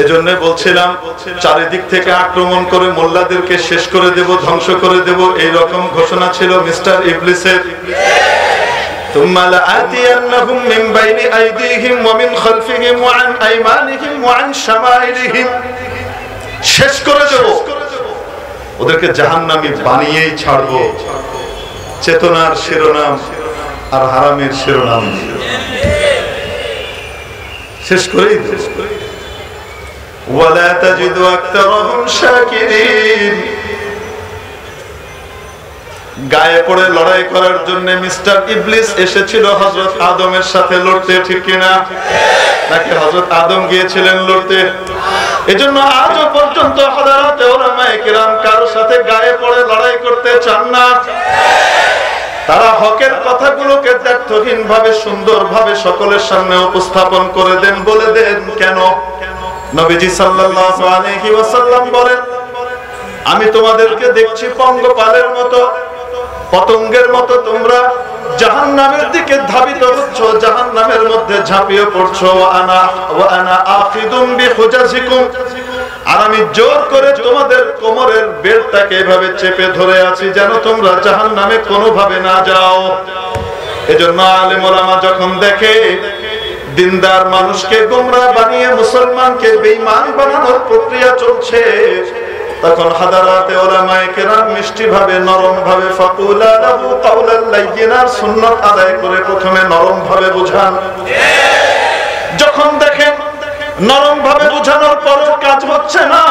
এজন্য বলছিলাম চারিদিক থেকে আক্রমণ করে মোল্লাদেরকে শেষ করে দেব, ধ্বংস করে দেব, এই রকম ঘোষণা ছিল মিস্টার ইবলিসের। ثم لآتينهم من بين أيديهم ومن خلفهم وعن أيمانهم وعن شمائلهم, শেষ করে দেব, ওদেরকে জাহান্নামী বানিয়েই ছাড়বো, চেতনার শিরোনাম আর হারামের শিরোনাম শেষ করেই দেব। ওয়ালা তাজিদু আকতারহুম শাকিরিন, গায়ে পড়ে লড়াই করার জন্য মিস্টার ইবলিস এসেছিল হযরত আদমের সাথে লড়তে, ঠিক কিনা? নাকি হযরত আদম গিয়েছিলেন লড়তে? এজন্য আজও পর্যন্ত হযরত উলামায়ে কিরাম কারোর সাথে গায়ে পড়ে লড়াই করতে চান না। তারা হকের কথাগুলোকে দ্ব্যর্থহীন ভাবে সুন্দরভাবে সকলের সামনে উপস্থাপন করে দেন, বলে দেন। কেন? নবীজি সাল্লাল্লাহু আলাইহি ওয়াসাল্লাম বলেন, আমি তোমাদেরকে দেখছি পঙ্গপালের মতো, পতঙ্গের মতো তোমরা জাহান্নামের দিকে ধাবিত হচ্ছ, জাহান্নামের মধ্যে ঝাঁপিয়ে পড়ছো। ওয়া আনা আখিদুম বিহুজাজিকুম, আর আমি জোর করে তোমাদের কোমরের বেল্টটাকে এভাবে চেপে ধরে আছি যেন তোমরা জাহান্নামে কোনোভাবে না যাও। এজন্য আলেম ওলামা যখন দেখে দিনদার মানুষকে গোমরাহ বানিয়ে মুসলমানকে বেঈমান বানানোর প্রক্রিয়া চলছে, তখন হাদারাতে উলামায়ে কেরাম মিষ্টি ভাবে, নরম ভাবে ফাকুলা লাহু কাওলাল লাইয়িনা, সুন্নাত আদায় করে প্রথমে নরম ভাবে বুঝান। যখন দেখেন নরম ভাবে বুঝানোর পরও কাজ হচ্ছে না,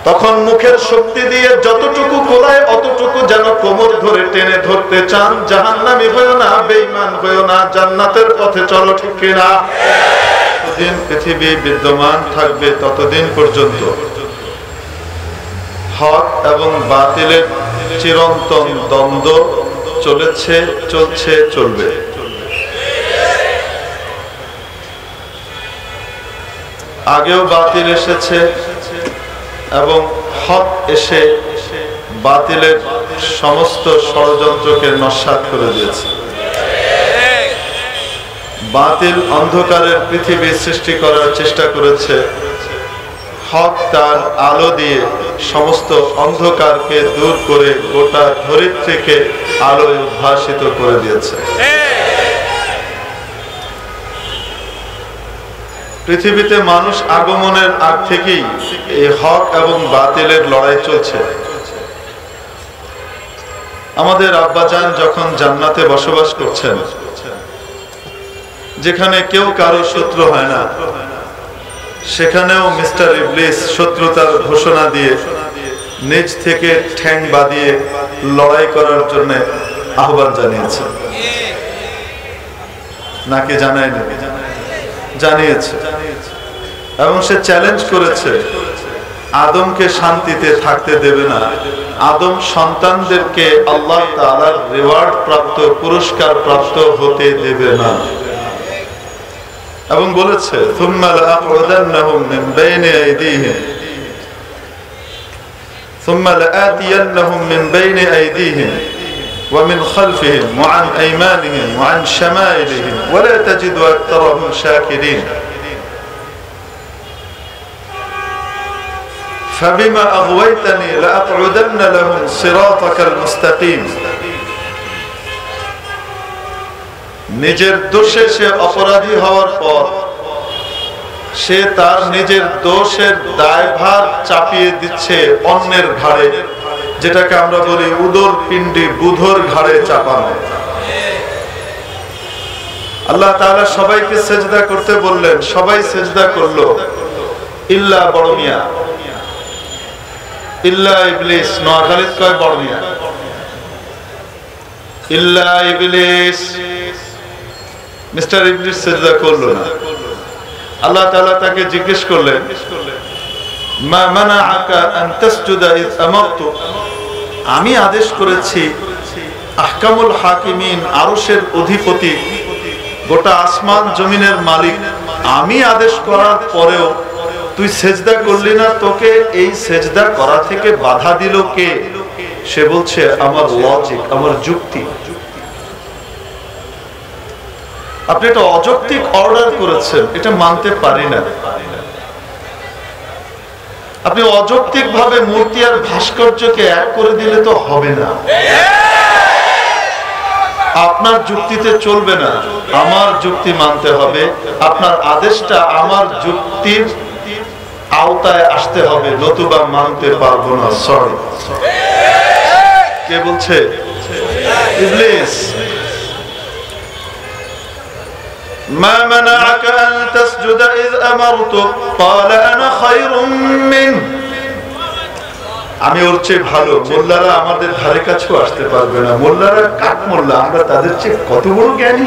তখন মুখের শক্তি দিয়ে যতটুকু কোলায় অতটুকু যেন কোমর ধরে টেনে ধরতে চান। জাহান্নামী হয়ো না, বেঈমান হয়ো না, জান্নাতের পথে চলো, ঠিক কিনা? যতদিন পৃথিবী বিদ্যমান থাকবে ততদিন পর্যন্ত হক এবং বাতিলের চিরন্তন দ্বন্দ্ব চলেছে, চলছে, চলবে। আগেও বাতিল এসেছে এবং হক এসে বাতিলের সমস্ত ষড়যন্ত্রকে নস্যাৎ করে দিয়েছে। বাতিল অন্ধকারের পৃথিবী সৃষ্টি করার চেষ্টা করেছে, হক তার আলো দিয়ে সমস্ত অন্ধকারকে দূর করে গোটা ধরিত্রীকে আলোয় উদ্ভাসিত করে দিয়েছে। পৃথিবীতে মানুষ আগমনের আগ থেকেই এই হক এবং বাতিলের লড়াই চলছে। আমাদের আব্বাজান যখন জান্নাতে বসবাস করছেন, যেখানে কেউ কারো শত্রু হয় না, সেখানেও মিস্টার ইবলিস শত্রুতার ঘোষণা দিয়ে নিজ থেকে ঠ্যাং বাঁধিয়ে লড়াই করার জন্য আহ্বান জানিয়েছে। নাকি জানায়নি? জানিয়েছে। এবং সে চ্যালেঞ্জ করেছে, আদমকে শান্তিতে থাকতে দেবে না, আদম সন্তানদেরকে আল্লাহ তাআলার রিওয়ার্ড প্রাপ্ত, পুরস্কার প্রাপ্ত হতে দেবে না। এবং বলেছে, থুম্মা লাআকুদান্নাহুম মিন বাইনি আইদিহিম থুম্মা লাআতিয়ান্নাহুম মিন বাইনি আইদিহিম ওয়া মিন খালফিহিম ওয়া আন আইমানিহিম ওয়া আন শামাইলিহিম ওয়া লা তাজিদু আকতারাহুম শাকিরিন ফাবিমা আগওয়াইতানি লাআকুদান্না লাহুম সিরাতাকাল মুস্তাকিম। নিজের দোষে সে অপরাধী হওয়ার পর সে তার নিজের দোষের দায়ভার চাপিয়ে দিচ্ছে অন্যের ঘাড়ে, যেটাকে আমরা বলি উদর পিণ্ডি, বুধর ঘাড়ে চাপানো। আল্লাহ তাআলা সবাইকে সেজদা করতে বললেন, সবাই সেজদা করলো, ইল্লা বড় মিয়া, ইল্লা ইবলিস। নোয়াখালীত কয় বড় মিয়া, ইল্লা ইবলিস। মিস্টার ইবলিস সেজদা করলো না। আল্লাহ তাআলা তাকে জিজ্ঞেস করলেন, মা মানাআকা আন তাসজুদা ইয আমারতু, আমি আদেশ করেছি, আহকামুল হাকিমিন, আরশের অধিপতি, গোটা আসমান জমিনের মালিক, আমি আদেশ করার পরেও তুই সেজদা করলি না, তোকে এই সেজদা করা থেকে বাধা দিল কে? সে বলছে, আমার লজিক, আমার যুক্তি। আপনি এটা অযৌক্তিক অর্ডার করেছেন, এটা মানতে পারি না। আপনি অযৌক্তিক ভাবে মূর্তি আর ভাস্কর্যকে এক করে দিলে তো হবে না। আপনার যুক্তিতে চলবে না, আমার যুক্তি মানতে হবে। আপনার আদেশটা আমার যুক্তির আওতায় আসতে হবে, নতুবা মানতে পারবো না। সরি, কে বলছে? ইবলিস। মা মানাআকা আন তাসজুদা ইয আমারতুক ক্বালা আনা খায়রুম মিন। আমি ওর চেয়ে ভালো। মোল্লারা আমাদের ধারে কাছেও আসতে পারবে না। মোল্লারা কাক মোল্লা, আমরা তাদের চেয়ে কত বড় জ্ঞানী।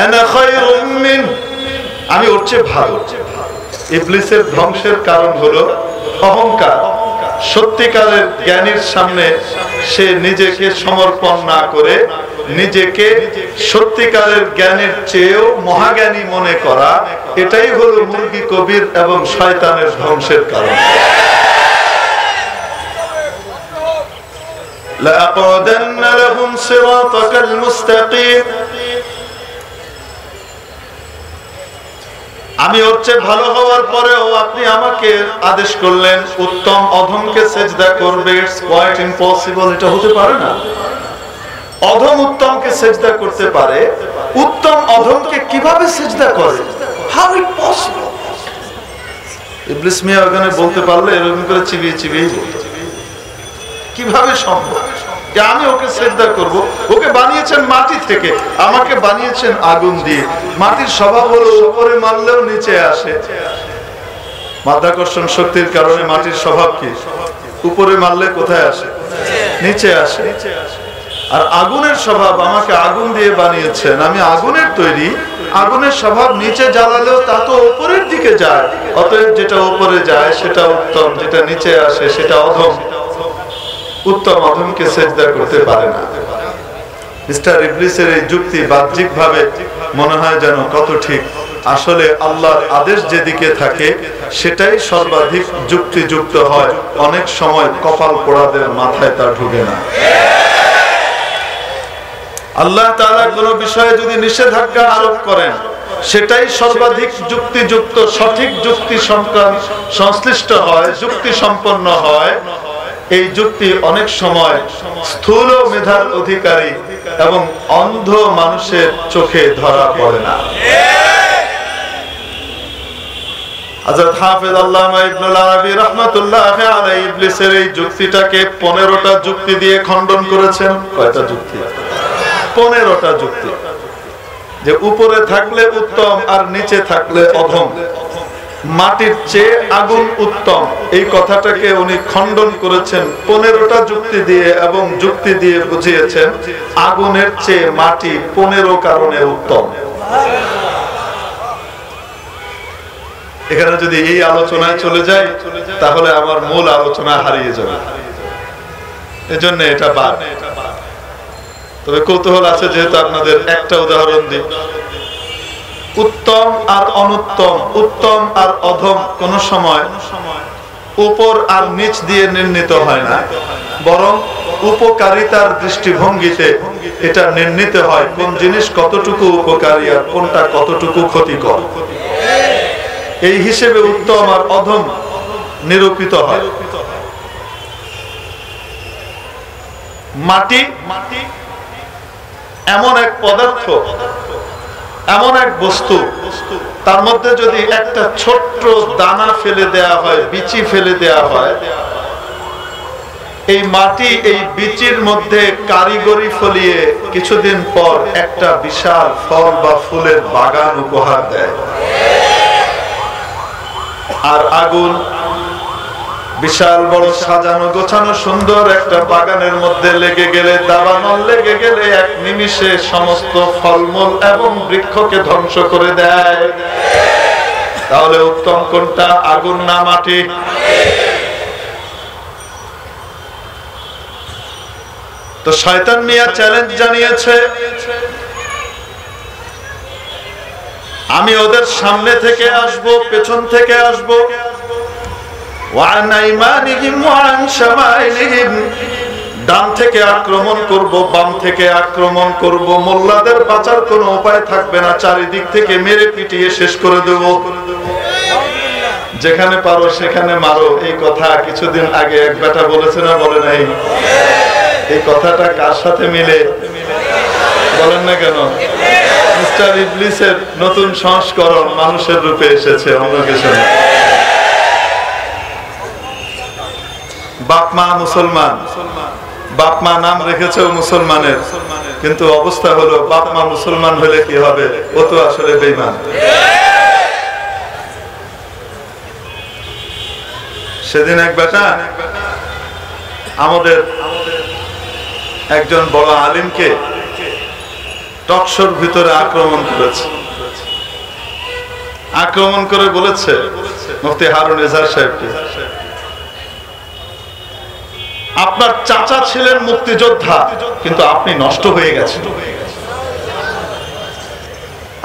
আনা খায়রুম মিন, আমি ওর চেয়ে ভালো। ইবলিসের ধ্বংসের কারণ হলো অহংকার। সত্যিকারের জ্ঞানীর সামনে সে নিজেকে সমর্পণ না করে নিজেকে সত্যিকারের জ্ঞানের চেয়েও মহাজ্ঞানী মনে করা, এটাই হলো মুরগি কবির এবং শয়তানের ধ্বংসের কারণ। লাআকুদান্না লাহুম সিরাতাকাল মুস্তাকিম। আমি ওর চেয়ে ভালো হওয়ার পরেও আপনি আমাকে আদেশ করলেন উত্তম অধমকে সেজদা করবে। ইটস কোয়াইট ইম্পসিবল, এটা হতে পারে না। অধম উত্তমকে সেজদা করতে পারে, উত্তম অধমকে কিভাবে সেজদা করে? How it possible? ইবলিস মিয়া ওখানে বলতে পারলে এরকম করে চিবিয়ে চিবিয়ে বলতো, কিভাবে সম্ভব যে আমি ওকে সেজদা করব? ওকে বানিয়েছেন মাটি থেকে, আমাকে বানিয়েছেন আগুন দিয়ে। মাটির স্বভাব হলো উপরে মারলেও নিচে আসে। মাধ্যাকর্ষণ শক্তির কারণে মাটির স্বভাব কি? উপরে মারলে কোথায় আসে? নিচে আসে। আর আগুনের স্বভাব, আমাকে আগুন দিয়ে বানিয়েছেন, আমি আগুনের তৈরি। আগুনের স্বভাব নিচে জ্বালালেও তা তো উপরের দিকে যায়। অতএব যেটা উপরে যায় সেটা উত্তম, যেটা নিচে আসে সেটা অধম। উত্তম অধমকে সেজদা করতে পারে না। মিস্টার ইবলিসের এই যুক্তি বাহ্যিকভাবে মনে হয় যেন কত ঠিক, আসলে আল্লাহর আদেশ যেদিকে থাকে সেটাই সর্বাধিক যুক্তিযুক্ত হয়। অনেক সময় কপাল পোড়াদের মাথায় তা ঢুকে না। আল্লাহ তাআলা কোনো বিষয়ে যদি নিষেধাজ্ঞা আরোপ করেন সেটাই সর্বাধিক যুক্তিযুক্ত, সঠিক যুক্তি সংশ্লিষ্ট হয়, যুক্তি সম্পন্ন হয়। এই যুক্তি অনেক সময় স্থূল মেধার অধিকারী এবং অন্ধ মানুষের চোখে ধরা পড়ে না। হযরত হাফেজ আল্লামা ইবনুল আরাবী রাহমাতুল্লাহি আলাইহি ইবলিসের এই যুক্তিটাকে 15টা যুক্তি দিয়ে খণ্ডন করেছেন। কয়টা যুক্তি? 15টা যুক্তি। যে উপরে থাকলে উত্তম আর নিচে থাকলে অধম, মাটির চেয়ে আগুন উত্তম, এই কথাটাকে উনি খণ্ডন করেছেন 15টা যুক্তি দিয়ে, এবং যুক্তি দিয়ে বুঝিয়েছেন আগুনের চেয়ে মাটি 15 কারণে উত্তম। এখানে যদি এই আলোচনায় চলে যায় তাহলে আমার মূল আলোচনা হারিয়ে যাবে, এজন্য এটা বাদ। তবে কৌতূহল আছে যেহেতু আপনাদের একটা উদাহরণ দিই। উত্তম আর অনুত্তম, উত্তম আর অধম কোন সময় উপর আর নিচ দিয়ে নির্ণীত হয় না, বরং উপকারিতার দৃষ্টিভঙ্গিতে এটা নির্ণীত হয় কোন জিনিস কতটুকু উপকারী আর কোনটা কতটুকু ক্ষতিকর। এই হিসেবে উত্তম আর অধম নিরূপিত হয়। মাটি এমন এক পদার্থ, এমন এক বস্তু, তার মধ্যে যদি একটা ছোট্ট দানা ফেলে দেয়া হয়, বিচি ফেলে দেয়া হয়, এই মাটি এই বিচির মধ্যে কারিগরি ফলিয়ে কিছুদিন পর একটা বিশাল ফল বা ফুলের বাগান উপহার দেয়। আর আগুন বিশাল বড় সাজানো গোছানো সুন্দর একটা বাগানের মধ্যে লেগে গেলে, দাবানল লেগে গেলে এক নিমিষে সমস্ত ফলমূল এবং বৃক্ষকে ধ্বংস করে দেয়। তাহলে উত্তম কোনটা, আগুন না মাটি? তো শয়তান মিয়া চ্যালেঞ্জ জানিয়েছে, আমি ওদের সামনে থেকে আসব, পেছন থেকে আসব, ডান থেকে আক্রমণ করব, বাম থেকে আক্রমণ করব, মোল্লাদের বাঁচার কোনো উপায় থাকবে না, চারিদিক থেকে মেরে পিটিয়ে শেষ করে দেব। যেখানে পারো সেখানে মারো, এই কথা কিছুদিন আগে এক বেটা বলেছে না, বলে নাই? এই কথাটা কার সাথে মিলে বলেন না কেন? মিস্টার ইবলিসের নতুন সংস্করণ মানুষের রূপে এসেছে, অন্য কিছু না। বাপ মা মুসলমান, বাপ মা নাম রেখেছে মুসলমানের, কিন্তু অবস্থা হলো বাপ মা মুসলমান হলে কি হবে, ও তো আসলে বেঈমান। সেদিন এক বেটা আমাদের একজন বড় আলিমকে টকশোর ভিতরে আক্রমণ করেছে। আক্রমণ করে বলেছে মুফতি হারুন এজাহার সাহেবকে, আপনার চাচা ছিলেন মুক্তিযোদ্ধা কিন্তু আপনি নষ্ট হয়ে গেছেন।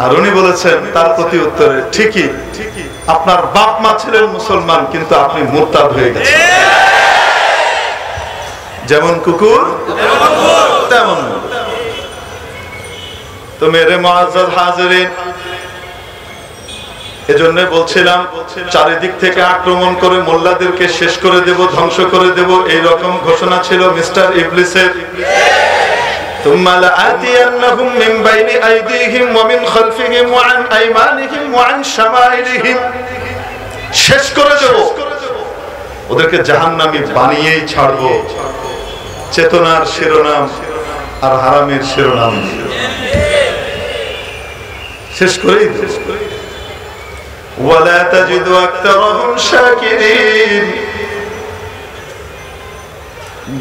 আর উনি বলেছেন তার প্রতি উত্তরে, ঠিকই, আপনার বাপ মা ছিলেন মুসলমান কিন্তু আপনি মুরতাদ হয়ে গেছেন। যেমন কুকুর তেমন। তো মেরে মুআজ্জাজ হাজিরিন, এজন্য বলছিলাম চারিদিক থেকে আক্রমণ করে মোল্লাদেরকে শেষ করে দেব, ধ্বংস করে দেব, এই রকম ঘোষণা ছিল মিস্টার ইবলিসের। থুম্মা লাআতিয়ান্নাহুম মিন বাইনি আইদিহিম ওয়া মিন খালফিহিম ওয়া আন আইমানিহিম ওয়া আন শামাইলিহিম, শেষ করে দেব, ওদেরকে জাহান্নামী বানিয়েই ছাড়বো। চেতনার শিরোনাম আর হারামের শিরোনাম শেষ করেই দেব। ওয়ালা তাজিদু আকতারাহুম শাকিরিন।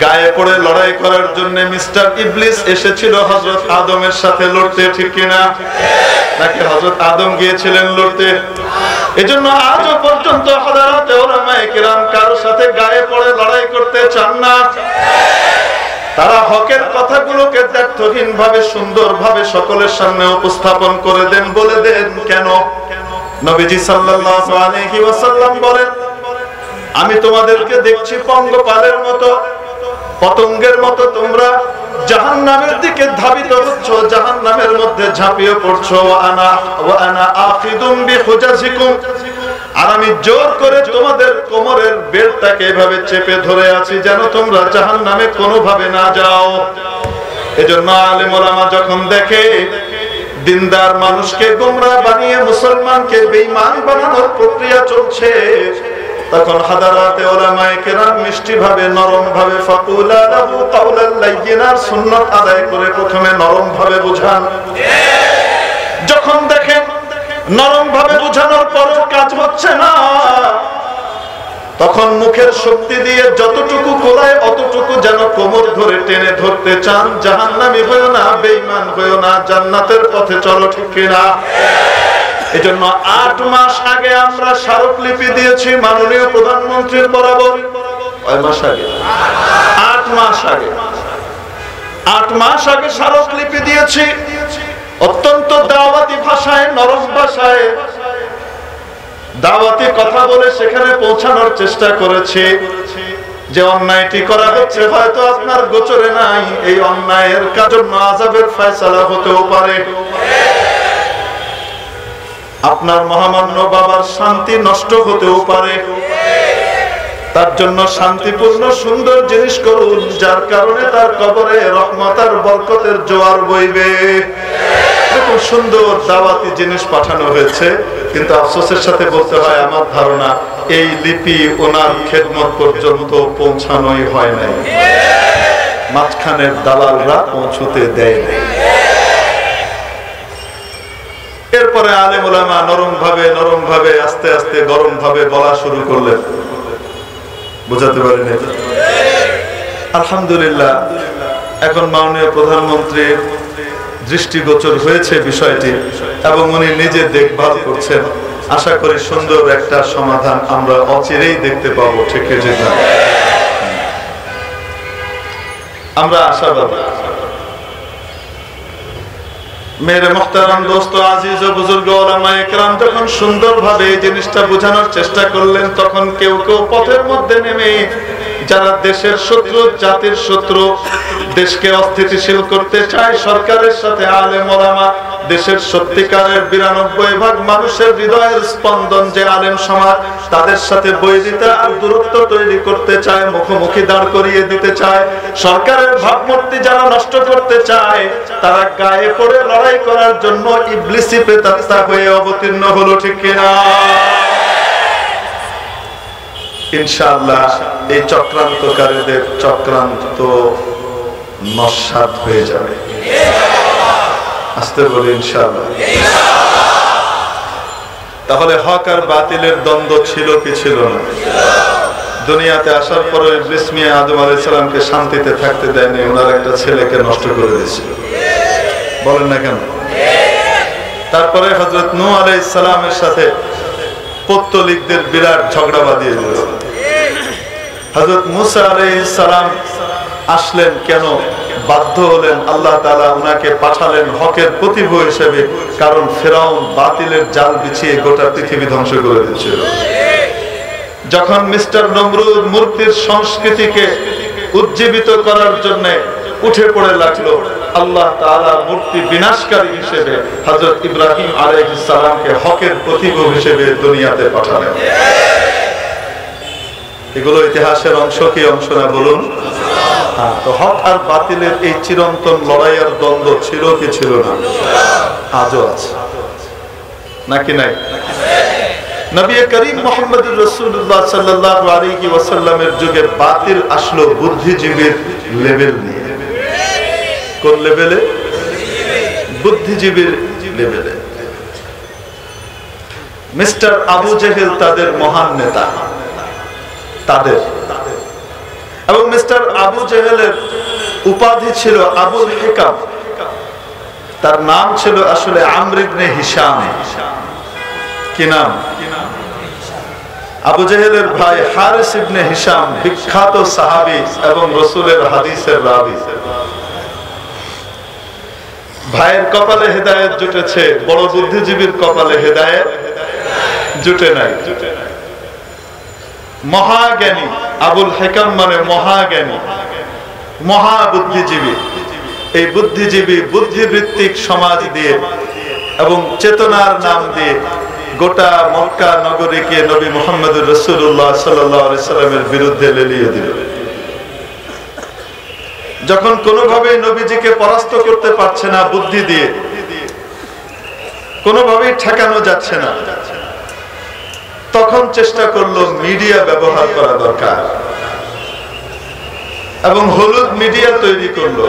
গায়ে পড়ে লড়াই করার জন্য মিস্টার ইবলিস এসেছিল হযরত আদমের সাথে লড়তে, ঠিক কিনা? নাকি হযরত আদম গিয়েছিলেন লড়তে? এজন্য আজও পর্যন্ত হযরতে উলামায়ে কিরাম কারোর সাথে গায়ে পড়ে লড়াই করতে চান না। তারা হকের কথাগুলোকে দ্ব্যর্থহীন ভাবে সুন্দরভাবে সকলের সামনে উপস্থাপন করে দেন, বলে দেন। কেন? নবীজি সাল্লাল্লাহু আলাইহি ওয়াসাল্লাম বলেন, আমি তোমাদেরকে দেখছি পঙ্গপালের মতো, পতঙ্গের মতো তোমরা জাহান্নামের দিকে ধাবিত হচ্ছ, জাহান্নামের মধ্যে ঝাঁপিয়ে পড়ছো। ওয়া আনা আখিদুম বিহুজাজিকুম, আর আমি জোর করে তোমাদের কোমরের বেল্টটাকে এভাবে চেপে ধরে আছি যেন তোমরা জাহান্নামে কোনোভাবে না যাও। এজন্য আলেম ওলামা যখন দেখে দিনদার মানুষকে গোমরাহ বানিয়ে মুসলমানকে বেঈমান বানানোর প্রক্রিয়া চলছে, তখন হাদারাতে উলামায়ে কেরাম মিষ্টি ভাবে, নরম ভাবে ফাকুলা লাহু কাওলাল লাইয়িনার সুন্নাত আদায় করে প্রথমে নরম ভাবে বুঝান। যখন দেখেন নরম ভাবে বুঝানোর পরও কাজ হচ্ছে না, তখন মুখের শক্তি দিয়ে যতটুকু কোলায় অতটুকু যেন কোমর ধরে টেনে ধরতে চান। জাহান্নামী হয়ো না, বেঈমান হয়ো না, জান্নাতের পথে চলো, ঠিক কিনা? এজন্য 8 মাস আগে আমরা স্মারকলিপি দিয়েছি মাননীয় প্রধানমন্ত্রীর বরাবর। কয় মাস আগে? 8 মাস আগে। 8 মাস আগে স্মারকলিপি দিয়েছি, অত্যন্ত দাওয়াতি ভাষায়, নরম ভাষায় দাওয়াতি কথা বলে সেখানে পৌঁছানোর চেষ্টা করেছি যে অন্যায়টি করা হচ্ছে হয়তো আপনার গোচরে নাই, এই অন্যায়ের জন্য আযাবের ফয়সালা হতেও পারে, আপনার মহামান্য বাবার শান্তি নষ্ট হতেও পারে, তার জন্য শান্তিপূর্ণ সুন্দর জিনিস করুন, যার কারণে তার কবরে রহমত আর বরকতের জোয়ার বইবে। খুব সুন্দর দাওয়াতি জিনিস পাঠানো হয়েছে, কিন্তু আফসোসের সাথে বলতে হয় আমার ধারণা এই লিপি ওনার খেদমত পর্যন্ত পৌঁছানোই হয় নাই, মাঝখানের দালালরা পৌঁছতে দেয় নাই। এরপরে আলেম ওলামা নরম ভাবে আস্তে আস্তে গরম ভাবে বলা শুরু করলেন। বুঝাতে পারেন? আলহামদুলিল্লাহ, এখন মাননীয় প্রধানমন্ত্রীর দৃষ্টিগোচর হয়েছে বিষয়টি এবং উনি নিজে দেখভাল করছেন। আশা করি সুন্দর একটা সমাধান আমরা অচিরেই দেখতে পাবো, ঠিক আছে? আমরা আশাবাদী। মেরে মুহতারাম দোস্ত, আজিজ ও বুজুর্গ উলামায়ে কেরাম যখন সুন্দরভাবে এই জিনিসটা বোঝানোর চেষ্টা করলেন, তখন কেউ কেউ পথের মধ্যে নেমে যারা দেশের শত্রু, জাতির শত্রু, দেশকে অস্থিতিশীল করতে চায়, সরকারের সাথে আলেম ওলামা দেশের সত্যিকারের 92% মানুষের হৃদয়ের স্পন্দন যে আলেম সমাজ, তাদের সাথে বৈরিতা আর দূরত্ব তৈরি করতে চায়, মুখোমুখি দাঁড় করিয়ে দিতে চায়, সরকারের ভাবমূর্তি যারা নষ্ট করতে চায়, তারা গায়ে পড়ে লড়াই করার জন্য ইবলিসি প্রেতাত্মা হয়ে অবতীর্ণ হলো, ঠিক কিনা? ইনশাআল্লাহ এই চক্রান্তকারীদের চক্রান্ত নস্যাৎ হয়ে যাবে। আসতে বলি ইনশাআল্লাহ। তাহলে হক আর বাতিলের দ্বন্দ্ব ছিল কি ছিল না? দুনিয়াতে আসার পরে ইবলিস মিয়া আদম আলাইহিস সালামকে শান্তিতে থাকতে দেয়নি, ওনার একটা ছেলেকে নষ্ট করে দিয়েছিল। বলেন না কেন? তারপরে হযরত নূহ আলাইহিস সালামের সাথে পৌত্তলিকদের বিরাট ঝগড়া বাঁধিয়ে দিল। হযরত মুসা আলাইহিস সালাম আসলেন কেন? বাধ্য হলেন, আল্লাহ তাআলা উনাকে পাঠালেন হকের প্রতিভূ হিসেবে, কারণ ফিরাউন বাতিলের জাল বিছিয়ে গোটা পৃথিবী ধ্বংস করে দিয়েছিল। যখন মিস্টার নমরুদ মূর্তির সংস্কৃতিকে উজ্জীবিত করার জন্য উঠে পড়ে লাগলো, আল্লাহ তাআলা মূর্তি বিনাশকারী হিসেবে হযরত ইব্রাহিম আলাইহিস সালামকে হকের প্রতিভূ হিসেবে দুনিয়াতে পাঠালেন। এগুলো ইতিহাসের অংশ কি অংশ না বলুন? তো হক আর বাতিলের এই চিরন্তন লড়াই আর দ্বন্দ্ব ছিল কি ছিল না? আজও আছে নাকি নাই? নবী করিম মুহাম্মদুর রাসূলুল্লাহ সাল্লাল্লাহু আলাইহি ওয়াসাল্লামের যুগে বাতিল আসলো বুদ্ধিজীবীর লেভেল নিয়ে। কোন লেভেলে? বুদ্ধিজীবীর লেভেলে। মিস্টার আবু জেহেল তাদের মহান নেতা, তাদের, এবং মিস্টার আবু জেহেলের উপাধি ছিল আবুল হিকাম। তার নাম ছিল আসলে আমর ইবনে হিশাম। কি নাম? আবু জেহেলের ভাই হারিস ইবনে হিশাম বিখ্যাত সাহাবী এবং রাসূলের হাদিসের রাবী। ভাইয়ের কপালে হেদায়েত জুটেছে, বড় বুদ্ধিজীবীর কপালে হেদায়েত জুটে নাই। মহাজ্ঞানী আবুল হিকাম মানে মহাজ্ঞানী, মহা বুদ্ধিজীবী। এই বুদ্ধিজীবী বুদ্ধিবৃত্তিক সমাজ দিয়ে এবং চেতনার নাম দিয়ে গোটা মক্কা নগরীকে নবী মুহাম্মদুর রাসূলুল্লাহ সাল্লাল্লাহু আলাইহি সাল্লামের বিরুদ্ধে লেলিয়ে দিল। যখন কোনোভাবেই নবীজিকে পরাস্ত করতে পারছে না বুদ্ধি দিয়ে, কোনোভাবেই ঠেকানো যাচ্ছে না, তখন চেষ্টা করলো মিডিয়া ব্যবহার করা দরকার, এবং হলুদ মিডিয়া তৈরি করলো,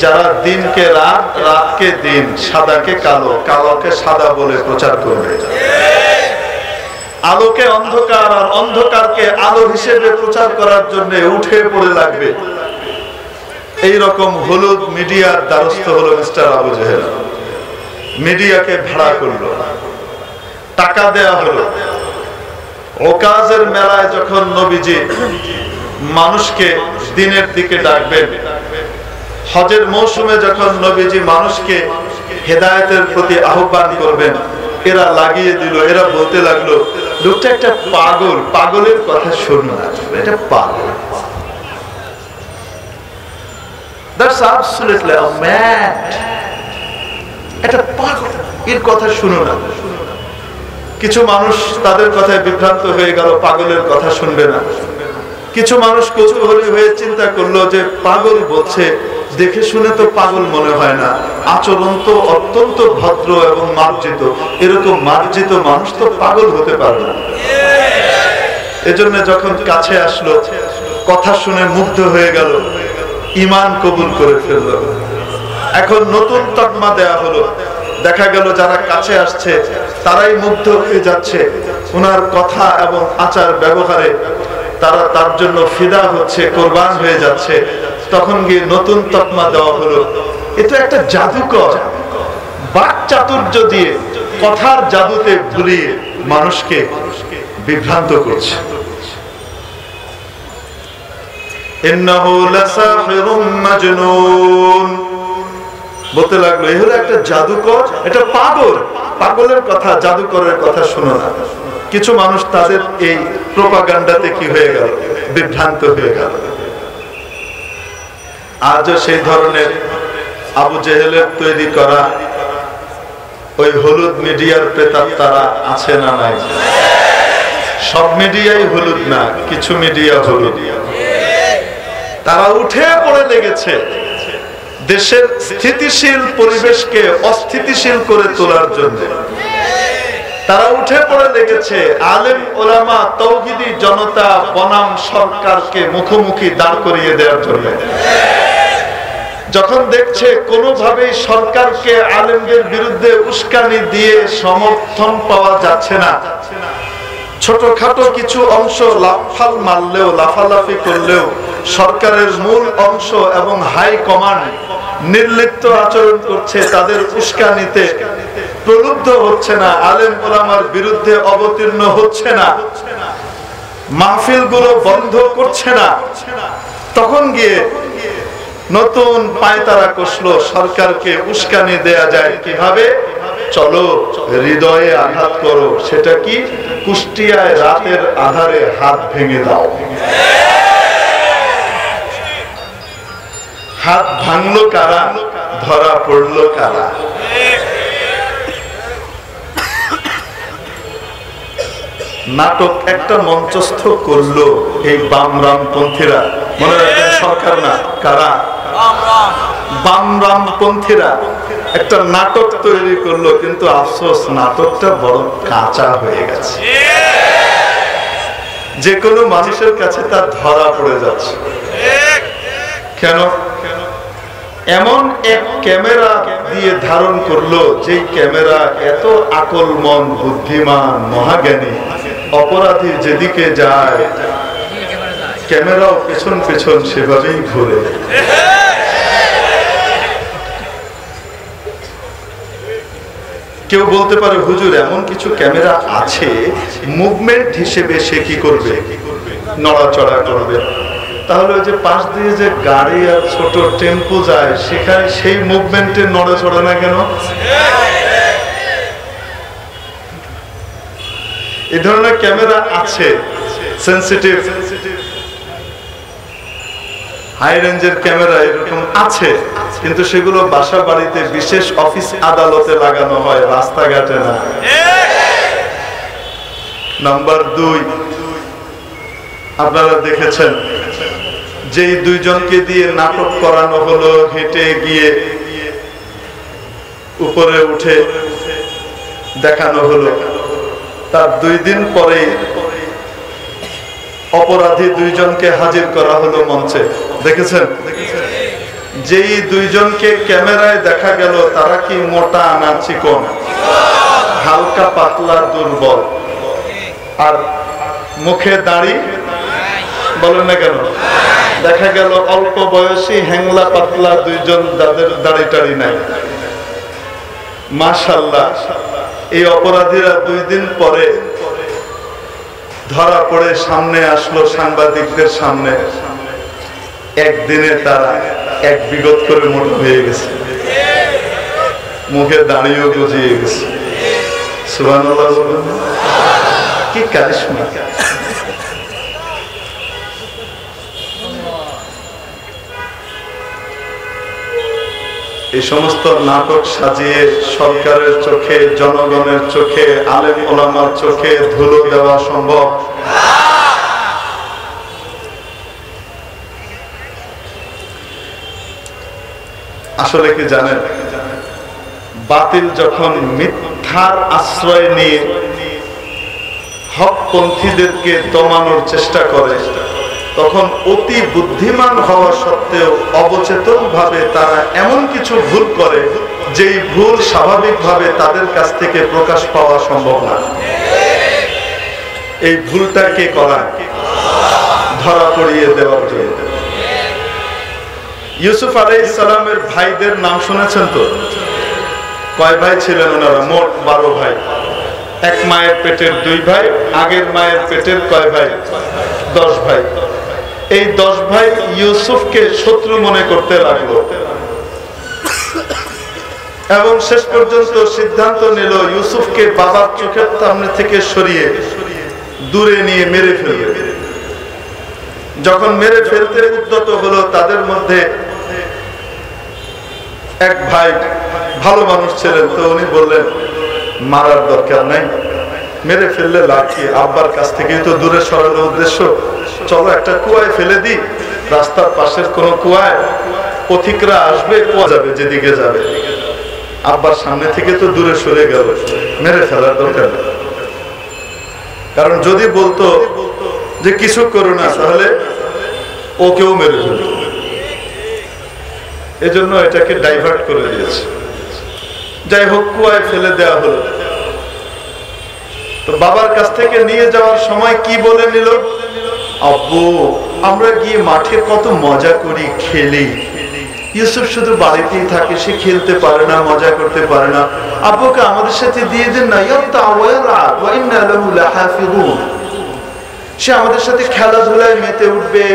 যারা দিনকে রাত, রাতকে দিন, সাদাকে কালো, কালোকে সাদা বলে প্রচার করবে। আলোকে অন্ধকার আর অন্ধকারকে আলো হিসেবে প্রচার করার জন্য উঠে পড়ে লাগবে। এই রকম হলুদ মিডিয়ার দ্বারস্থ হলো মিস্টার আবু জেহেল। মিডিয়াকে ভাড়া করলো, টাকা দেয়া হলো। ওকাজের মেলায় যখন নবীজি মানুষকে দিনের দিকে ডাকবেন, হজের মৌসুমে যখন নবীজি মানুষকে হেদায়েতের প্রতি আহ্বান করবেন, এরা লাগিয়ে দিল, এরা বলতে লাগলো লোকটা একটা পাগল, পাগলের কথা শুনো না, এটা পাগল। That's absolutely a mad. এটা পাগল, এর কথা শুনো না। কিছু মানুষ তাদের কথায় বিভ্রান্ত হয়ে গেল, পাগলের কথা শুনবে না। কিছু মানুষ কৌতূহলী হয়ে চিন্তা করলো যে পাগল বলছে, দেখে শুনে তো পাগল মনে হয় না, আচরণ তো অত্যন্ত ভদ্র এবং মার্জিত, এরকম মার্জিত মানুষ তো পাগল হতে পারে না। এজন্য যখন কাছে আসলো, কথা শুনে মুগ্ধ হয়ে গেল, ঈমান কবুল করে ফেলল। এখন নতুন তকমা দেয়া হলো, দেখা গেল যারা কাছে আসছে তারাই মুগ্ধ হয়ে যাচ্ছে ওনার কথা এবং আচার ব্যবহারে, তারা তার জন্য ফিদা হচ্ছে, কোরবান হয়ে যাচ্ছে। তখন গিয়ে নতুন তকমা দেওয়া হলো, এটা একটা জাদুকর, বাক চাতুর্য দিয়ে কথার জাদুতে ভুলিয়ে মানুষকে বিভ্রান্ত করছে। ইন্নাহু লাসাহিরুম মাজনুন, বলতে লাগলো এই হলো একটা জাদুকর, এটা পাগল, পাগলের কথা, জাদুকরের কথা শোনো না। কিছু মানুষ তাদের এই প্রোপাগান্ডাতে কি হয়ে গেল, বিভ্রান্ত হয়ে গেল। আজও সেই ধরনের আবু জেহেলের তৈরি করা ওই হলুদ মিডিয়ার প্রেতাত্মারা আছে না নাই? সব মিডিয়াই হলুদ না, কিছু মিডিয়া হলুদ। তারা উঠে পড়ে লেগেছে দেশের স্থিতিশীল পরিবেশকে অস্থিতিশীল করে তোলার জন্য। তারা উঠে পড়ে লেগেছে আলেম ওলামা তৌহিদি জনতা বনাম সরকারকে মুখোমুখি দাঁড় করিয়ে দেওয়ার জন্য। যখন দেখছে কোনোভাবেই সরকারকে আলেমদের বিরুদ্ধে উস্কানি দিয়ে সমর্থন পাওয়া যাচ্ছে না, ছোটখাটো কিছু অংশ লাফাল মারলেও লাফালাফি করলেও সরকারের মূল অংশ এবং হাই কমান্ড নির্লিপ্ত আচরণ করছে, তাদের উস্কানিতে প্রলুব্ধ হচ্ছে না, আলেম ওলামার বিরুদ্ধে অবতীর্ণ হচ্ছে না, মাহফিলগুলো বন্ধ করছে না, তখন গিয়ে নতুন পায়তারা কষলো সরকারকে উস্কানি দেয়া যায় কিভাবে? চলো হৃদয়ে আঘাত করো। সেটা কি? কুষ্টিয়ায় রাতের আধারে হাত ভেঙে দাও। হাত ভাঙলো কারা? ধরা পড়লো কারা? নাটক একটা মঞ্চস্থ করলো এই বামরামপন্থীরা। মনে রাখবেন, সরকার না, কারা? বামরামপন্থীরা একটা নাটক তৈরি করলো, কিন্তু আফসোস নাটকটা বড় কাঁচা হয়ে গেছে। যে কোনো মানুষের কাছে তার ধরা পড়ে যাচ্ছে। কেন? এমন এক ক্যামেরা দিয়ে ধারণ করলো, যে ক্যামেরা এত আকলমন, বুদ্ধিমান, মহাজ্ঞানী, অপরাধী যেদিকে যায় ক্যামেরাও পেছন পেছন সেভাবেই ঘুরে। কেউ বলতে পারে, হুজুর এমন কিছু ক্যামেরা আছে মুভমেন্ট হিসেবে সে কি করবে? নড়াচড়া করবে। তাহলে ওই যে পাশ দিয়ে যে গাড়ি আর ছোট টেম্পো যায়, সেখানে সেই মুভমেন্টে নড়াচড়া না কেন? এই ধরনের ক্যামেরা আছে, সেন্সিটিভ হাই রেঞ্জের ক্যামেরা এরকম আছে, কিন্তু সেগুলো বাসা বাড়িতে, বিশেষ অফিস আদালতে লাগানো হয়, রাস্তাঘাটে না। নাম্বার 2, আপনারা দেখেছেন যেই দুইজনকে দিয়ে নাটক করানো হলো, হেঁটে গিয়ে উপরে উঠে দেখানো হলো, তার 2 দিন পরে অপরাধী দুইজনকে হাজির করা হলো মঞ্চে। দেখেছেন? যেই দুইজনকে ক্যামেরায় দেখা গেল, তারা কি মোটা না চিকন? হালকা পাতলা দুর্বল। আর মুখে দাড়ি বলেন না কেন? দেখা গেল অল্প বয়সী হ্যাংলা পাতলা দুইজন, যাদের দাড়ি টাড়ি নাই। মাশাআল্লাহ, এই অপরাধীরা 2 দিন পরে ধরা পড়ে সামনে আসলো সাংবাদিকদের সামনে। একদিনে তারা এক বিগত করে মোটা হয়ে গেছে, মুখে দাঁড়িয়েও গজিয়ে গেছে। সুবহানাল্লাহ, কি কারিশমা! এই সমস্ত নাটক সাজিয়ে সরকারের চোখে, জনগণের চোখে, আলেম ওলামার চোখে ধুলো দেওয়া সম্ভব? আসলে কি জানেন, বাতিল যখন মিথ্যার আশ্রয় নিয়ে হকপন্থীদেরকে দমানোর চেষ্টা করে, তখন অতি বুদ্ধিমান হওয়া সত্ত্বেও অবচেতন ভাবে তারা এমন কিছু ভুল করে, যেই ভুল স্বাভাবিকভাবে তাদের কাছ থেকে প্রকাশ পাওয়া সম্ভব না। এই ভুলটা কে করায়? ধরা পড়িয়ে দেওয়ার জন্য। ইউসুফ আলাইহিস সালামের ভাইদের নাম শুনেছেন তো? কয় ভাই ছিলেন ওনারা? মোট 12 ভাই। এক মায়ের পেটের 2 ভাই, আগের মায়ের পেটের কয় ভাই? 10 ভাই। এই 10 ভাই ইউসুফকে শত্রু মনে করতে লাগলো এবং শেষ পর্যন্ত সিদ্ধান্ত নিল ইউসুফকে বাবার চোখের সামনে থেকে সরিয়ে দূরে নিয়ে মেরে ফেলবে। যখন মেরে ফেলতে উদ্যত হলো, তাদের মধ্যে এক ভাই ভালো মানুষ ছিলেন, তো উনি বললেন মারার দরকার নাই, মেরে ফেললে লাভ কি, আব্বার কাছ থেকেই তো দূরে সরানোর উদ্দেশ্য, চলো একটা কুয়ায় ফেলে দিই, রাস্তার পাশের কোন কুয়ায়, পথিকরা আসবে, কুয়া যাবে যেদিকে যাবে, আব্বার সামনে থেকে তো দূরে সরে গেল, মেরে ফেলার দরকার নেই। কারণ যদি বলতো যে কিছু করো না, তাহলে ওকেও মেরে ফেলত। এজন্য এটাকে ডাইভার্ট করে দিয়েছে। যাই হোক, কুয়ায় ফেলে দেওয়া হলো। তো বাবার কাছ থেকে নিয়ে যাওয়ার সময় কি বলে নিল, আব্বু আমরা গিয়ে মাঠে কত মজা করি, খেলি, ইউসুফ শুধু বাড়িতেই থাকে, সে খেলতে পারে না, মজা করতে পারে না, আব্বুকে আমাদের সাথে দিয়ে দেন না, সে আমাদের সাথে খেলাধুলায় মেতে উঠবে,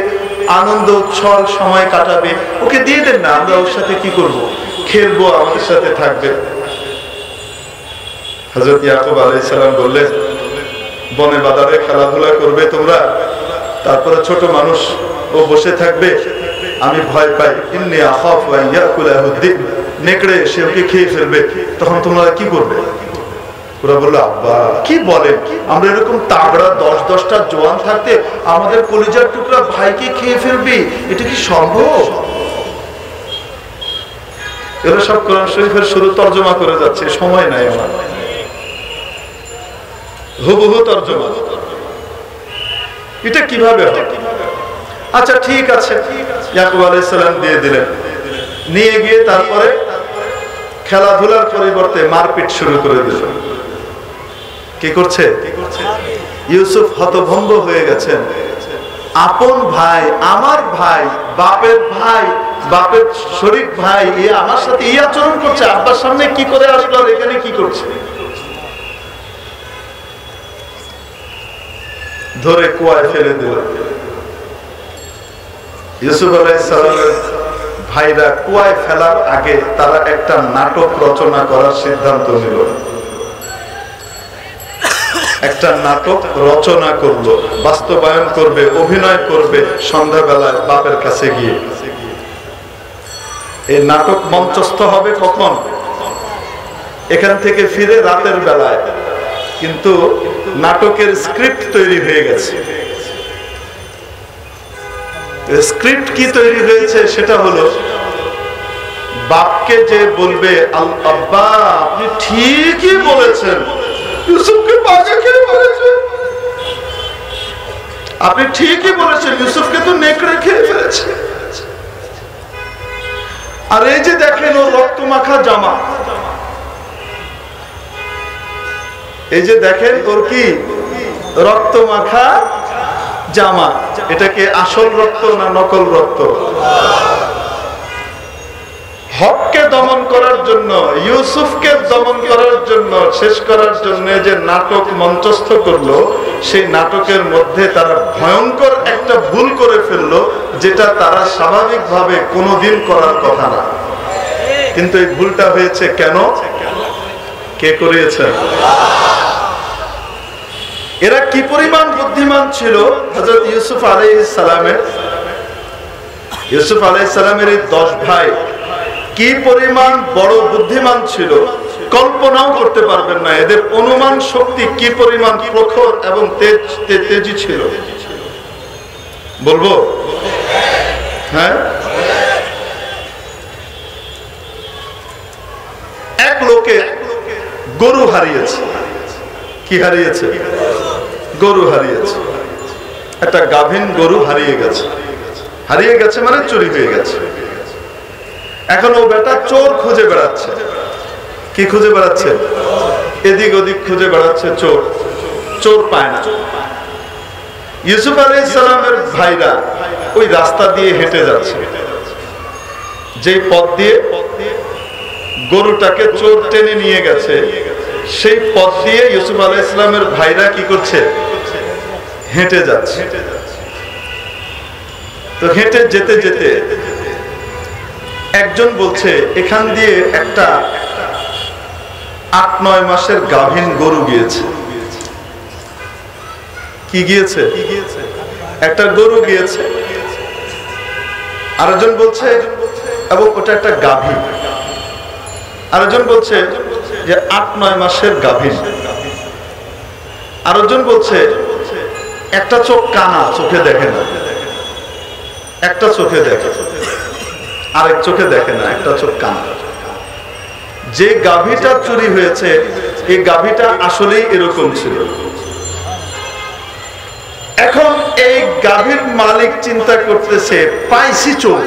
আনন্দ উচ্ছল সময় কাটাবে, ওকে দিয়ে দেন না, আমরা ওর সাথে কি করব, খেলবো, আমাদের সাথে থাকবে। হযরত ইয়াকুব আলাইহিস সালাম বললেন, বনে বাদারে খেলাধুলা করবে তোমরা, তারপরে ছোট মানুষ ও বসে থাকবে, আমি ভয় পাই, ইন্নী আখাফু আন ইয়াকুলাহু যিব, নেকড়ে সে ওকে খেয়ে ফেলবে, তখন তোমরা কি করবে? ওরা বলল, আব্বা কি বলেন, আমরা এরকম তাগড়া 10-10টা জওয়ান থাকতে আমাদের কলিজার টুকরা ভাইকে খেয়ে ফেলবি, এটা কি সম্ভব? এরা সব কোরআন শরীফের শুরু তরজমা করে যাচ্ছে, সময় নাই আমার, হুবহু তরজমা, এটা কিভাবে হয়? আচ্ছা ঠিক আছে, ইয়াকুব আলাইহিস সালাম দিয়ে দিলেন, নিয়ে গিয়ে তারপরে খেলাধুলার পরিবর্তে মারপিট শুরু করে দিল। কি করছে? ইউসুফ হতভম্ব হয়ে গেছেন, আপন ভাই, আমার ভাই, বাপের ভাই, বাপের শরীক ভাই, এ আমার সাথে এই আচরণ করছে, আব্বার সামনে কি করে আসলো, আর এখানে কি করছে? ধরে কুয়ায় ফেলে দিল। ইউসুফ আলাইহিস সালামের ভাইরা কুয়ায় ফেলার আগে তারা একটা নাটক রচনা করার সিদ্ধান্ত নিল, একটা নাটক রচনা করলো, বাস্তবায়ন করবে, অভিনয় করবে সন্ধ্যাবেলায় বাপের কাছে গিয়ে। এই নাটক মঞ্চস্থ হবে কখন? এখান থেকে ফিরে রাতের বেলায়। কিন্তু নাটকের স্ক্রিপ্ট তৈরি হয়ে গেছে। স্ক্রিপ্ট কি তৈরি হয়েছে সেটা হলো, বাপকে যে বলবে, আব্বা আপনি ঠিকই বলেছেন, ইউসুফকে বাজে খেয়ে ফেলেছে, আপনি ঠিকই বলেছেন, ইউসুফকে তো নেকড়ে খেয়ে ফেলেছে, আর এই যে দেখেন ওর রক্ত মাখা জামা, এই যে দেখেন ওর কি রক্ত মাখা জামা, এটা কি আসল রক্ত না নকল রক্ত? হককে দমন করার জন্য, ইউসুফকে দমন করার জন্য, শেষ করার জন্য যে নাটক মঞ্চস্থ করলো, সেই নাটকের মধ্যে তারা ভয়ঙ্কর একটা ভুল করে ফেললো, যেটা তারা স্বাভাবিকভাবে কোনোদিন করার কথা না। কিন্তু এই ভুলটা হয়েছে কেন? কে করিয়েছে? এরা কি পরিমাণ বুদ্ধিমান ছিল হযরত ইউসুফ আলাইহিস সালামের। ইউসুফ আলাইহিস সালামের এই 10 ভাই কি পরিমাণ বড় বুদ্ধিমান ছিল কল্পনাও করতে পারবেন না। এদের অনুমান শক্তি কি পরিমাণ প্রখর এবং তেজি ছিল, বলবো? হ্যাঁ, এক লোকে গরু হারিয়েছে। কি হারিয়েছে? গরু হারিয়েছে। একটা গাভীন গরু হারিয়ে গেছে। হারিয়ে গেছে মানে চুরি হয়ে গেছে। এখন ও বেটা চোর খুঁজে বেড়াচ্ছে। কি খুঁজে বেড়াচ্ছে? এদিক ওদিক খুঁজে বেড়াচ্ছে চোর, চোর পায় না। ইউসুফ আলাইহিস সালামের ভাইরা ওই রাস্তা দিয়ে হেঁটে যাচ্ছে, যেই পথ দিয়ে গরুটাকে চোর টেনে নিয়ে গেছে, সেই পথ দিয়ে ইউসুফ আলাইহিস সালামের ভাইরা কি করছে? হেঁটে যাচ্ছে। তো হেঁটে যেতে যেতে একজন বলছে, এখান দিয়ে একটা 8-9 মাসের গাভীন গরু গিয়েছে। কি গিয়েছে? একটা গরু গিয়েছে। আরেকজন বলছে, এবং ওটা একটা গাভী। আরেকজন বলছে যে 8-9 মাসের গাভীর। আরেকজন বলছে একটা চোখ কানা, চোখে দেখে না, একটা চোখে দেখে, আরেক চোখে দেখে না, একটা চোখ কানা। যে গাভীটা চুরি হয়েছে এই গাভীটা আসলেই এরকম ছিল। এখন এই গাভীর মালিক চিন্তা করতেছে পাইছি চোর,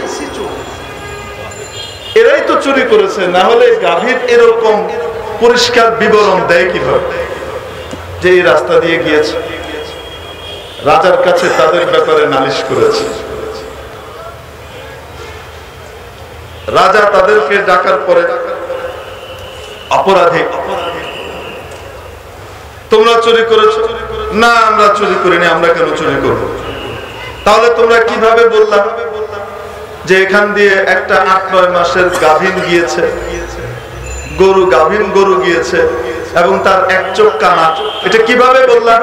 এরাই তো চুরি করেছে, না হলে গাভীর এরকম পরিষ্কার বিবরণ দেয় কিভাবে যে এই রাস্তা দিয়ে গিয়েছে। রাজার কাছে তাদের ব্যাপারে নালিশ করেছে। রাজা তাদেরকে ডাকার পরে, অপরাধী তোমরা চুরি করেছো? না, আমরা চুরি করিনি। আমরা কেন চুরি করব? তাহলে তোমরা কিভাবে বললা যে এখান দিয়ে একটা 8-9 মাসের গাভীন গিয়েছে, গরু, গাভীন গরু গিয়েছে এবং তার এক চোখ কানা? এটা কিভাবে বললা?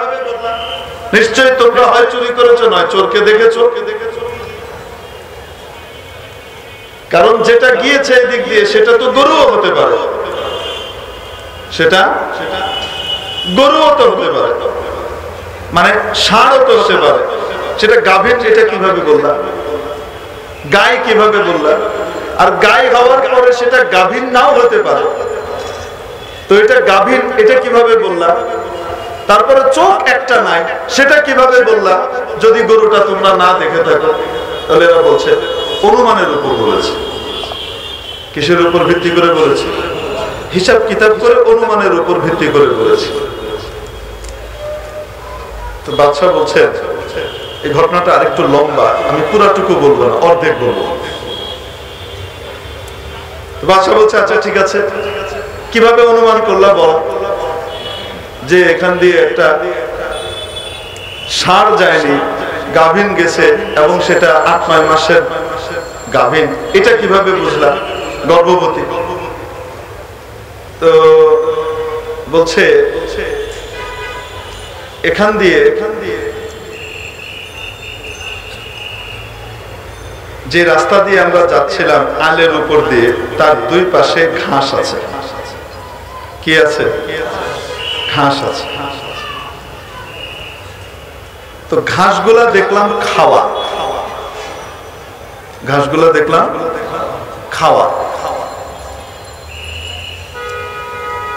নিশ্চয়ই তোমরা হয় চুরি করেছো, নয় চোরকে দেখেছো। কারণ যেটা গিয়েছে এদিক দিয়ে সেটা তো গরুও হতে পারে, সেটা গরুও তো হতে পারে, মানে ষাঁড়ও তো হতে পারে। সেটা গাভীর, এটা কিভাবে বললা? গাই কিভাবে বললা? আর গাই হওয়ার পরে সেটা গাভীর নাও হতে পারে, তো এটা গাভীর, এটা কিভাবে বললা? তারপরে চোখ একটা নাই, সেটা কিভাবে বললা যদি গরুটা তোমরা না দেখে থাকো? তাহলে এরা বলছে অনুমানের উপর বলেছে। কিসের উপর ভিত্তি করে বলেছে? হিসাব কিতাব করে, অনুমানের উপর ভিত্তি করে বলেছে। তো বাদশা বলছে এই ঘটনাটা আরেকটু লম্বা, আমি পুরাটুকু বলবো না, অর্ধেক বলবো। বাদশা বলছে আচ্ছা ঠিক আছে, কিভাবে অনুমান করলা বল যে এখান দিয়ে একটা ষাঁড় যায়নি, গাভীন গেছে এবং সেটা 8-9 মাসের গাভীন, এটা কিভাবে বুঝলা? গর্ভবতী। তো বলছে এখান দিয়ে যে রাস্তা দিয়ে আমরা যাচ্ছিলাম আলের উপর দিয়ে, তার দুই পাশে ঘাস আছে। কি আছে? ঘাস আছে। তো ঘাসগুলা দেখলাম খাওয়া, ঘাসগুলা দেখলাম খাওয়া।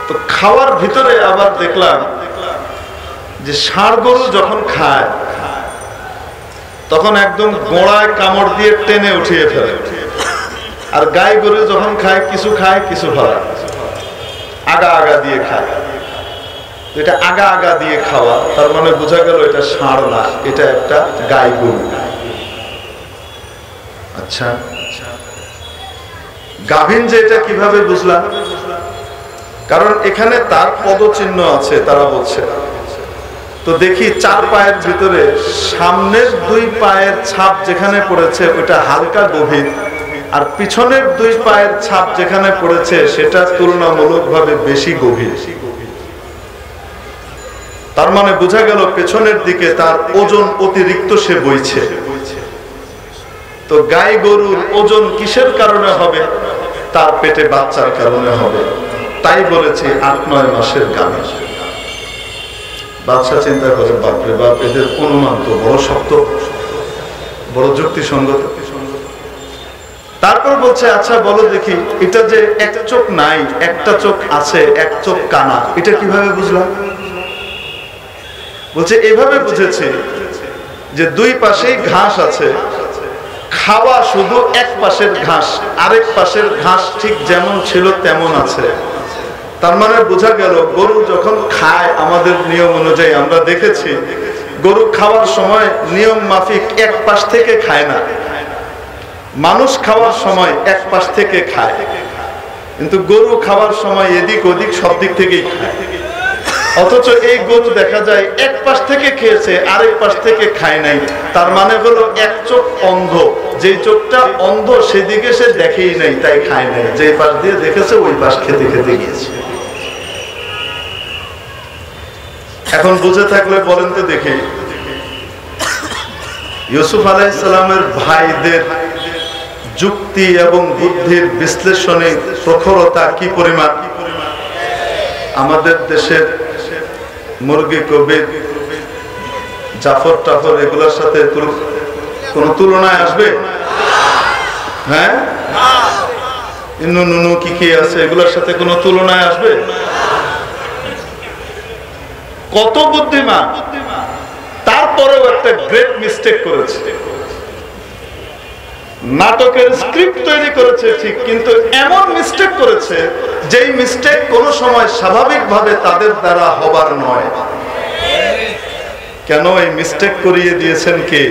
তো খাওয়ার ভিতরে আবার দেখলাম যে ষাঁড় গরু যখন খায় তখন একদম গোড়ায় কামড় দিয়ে টেনে উঠিয়ে ফেলে, আর গাই গরু যখন খায় কিছু খায় কিছু ফেলে, আগা আগা দিয়ে খায়। এটা আগা আগা দিয়ে খাওয়া, তার মানে বোঝা গেল এটা ষাঁড় না, এটা একটা গাই গরু। আচ্ছা, গাভীন যে এটা কিভাবে বুঝলাম? কারণ এখানে তার পদচিহ্ন আছে, তারা বলছে। তো দেখি 4 পায়ের ভিতরে সামনের 2 পায়ের ছাপ যেখানে পড়েছে ওটা হালকা গভীর, আর পিছনের 2 পায়ের ছাপ যেখানে পড়েছে সেটা তুলনামূলকভাবে বেশি গভীর। তার মানে বোঝা গেল পেছনের দিকে তার ওজন অতিরিক্ত সে বইছে। তো গাই গরুর ওজন কিসের কারণে হবে? তার পেটে বাচ্চার কারণে হবে। তাই বলেছি 8-9 মাসের গাভী। বাদশা চিন্তা করে বাপরে বাপ, এদের অনুমান তো বড় শক্ত, বড় যুক্তিসঙ্গত। তারপর বলছে আচ্ছা বলো দেখি, এটা যে এক চোখ নাই, একটা চোখ আছে, এক চোখ কানা, এটা কিভাবে বুঝলাম? বলছে এভাবে বুঝেছি যে 2 পাশেই ঘাস আছে, খাওয়া শুধু এক পাশের ঘাস, আরেক পাশের ঘাস ঠিক যেমন ছিল তেমন আছে। তার মানে বোঝা গেল গরু যখন খায় আমাদের নিয়ম অনুযায়ী, আমরা দেখেছি গরু খাওয়ার সময় নিয়ম মাফিক এক পাশ থেকে খায় না, মানুষ খাওয়ার সময় এক পাশ থেকে খায়, কিন্তু গরু খাওয়ার সময় এদিক ওদিক সব দিক থেকেই খায়। অথচ এই গরু দেখা যায় এক পাশ থেকে খেয়েছে, আরেক পাশ থেকে খায় নাই। তার মানে হলো এক চোখ অন্ধ, যে চোখটা অন্ধ সেদিকে সে দেখেই নাই, তাই খায় নাই। যে পাশ দিয়ে দেখেছে ওই পাশ খেতে খেতে গিয়েছে। এখন বুঝে থাকলে বলেন তো দেখি, ইউসুফ আলাইহিস সালামের ভাইদের যুক্তি এবং বুদ্ধির বিশ্লেষণে প্রখরতা কি পরিমাণ। আমাদের দেশের মুরগি কবির জাফর টাফর এগুলোর সাথে কোন তুলনায় আসবে? হ্যাঁ, ইন্নু নুনু কি কি আছে এগুলোর সাথে কোন তুলনায় আসবে? কত বুদ্ধিমান, তারপরেও একটা গ্রেট মিস্টেক করেছে। নাটকের স্ক্রিপ্ট তৈরি করেছে ঠিক, কিন্তু এমন মিস্টেক করেছে যেই মিস্টেক কোন সময় স্বাভাবিকভাবে তাদের দ্বারা হবার নয়। কেন এই মিস্টেক করিয়ে দিয়েছেন কে?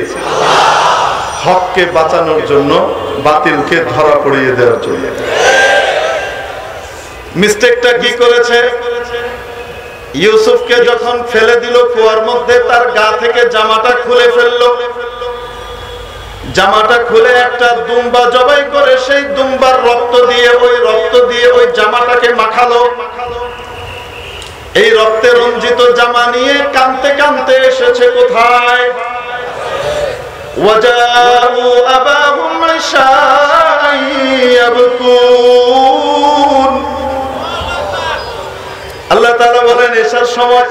হককে বাঁচানোর জন্য, বাতিলকে ধরা পড়িয়ে দেওয়ার জন্য। মিস্টেকটা কি করেছে? ইউসুফকে যখন ফেলে দিল কুয়ার মধ্যে, তার গা থেকে জামাটা খুলে ফেললো। জামাটা খুলে একটা দুম্বা জবাই করে সেই দুম্বার রক্ত দিয়ে ওই জামাটাকে মাখালো। এই রক্তে রঞ্জিত জামা নিয়ে কাঁদতে কাঁদতে এসেছে কোথায়? ওয়াজাউ আবাহুম ইশাআন ইয়াবকুন। আল্লাহ তাআলা বলেন এসার সময়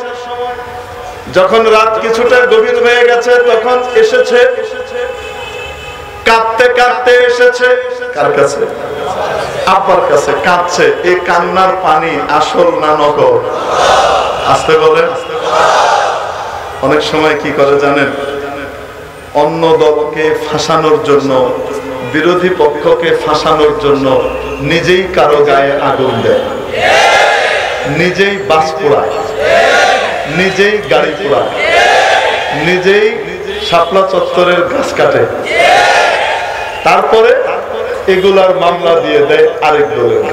যখন রাত কিছুটা গভীর হয়ে গেছে, তখন এসেছে, কাঁদতে কাঁদতে এসেছে। কার কাছে? আব্বার কাছে কাঁদছে। এই কান্নার পানি আসল না নকল? আসতে বলেন। অনেক সময় কি করে জানেন? অন্য দলকে ফাঁসানোর জন্য, বিরোধী পক্ষকে ফাঁসানোর জন্য নিজেই কারো গায়ে আগুন দেয়, নিজেই বাস পোড়ায়, নিজেই গাড়ি পোড়ায়, নিজেই শাপলা চত্বরের গাছ কাটে, তারপরে এগুলার মামলা দিয়ে দেয় আরেক দলের।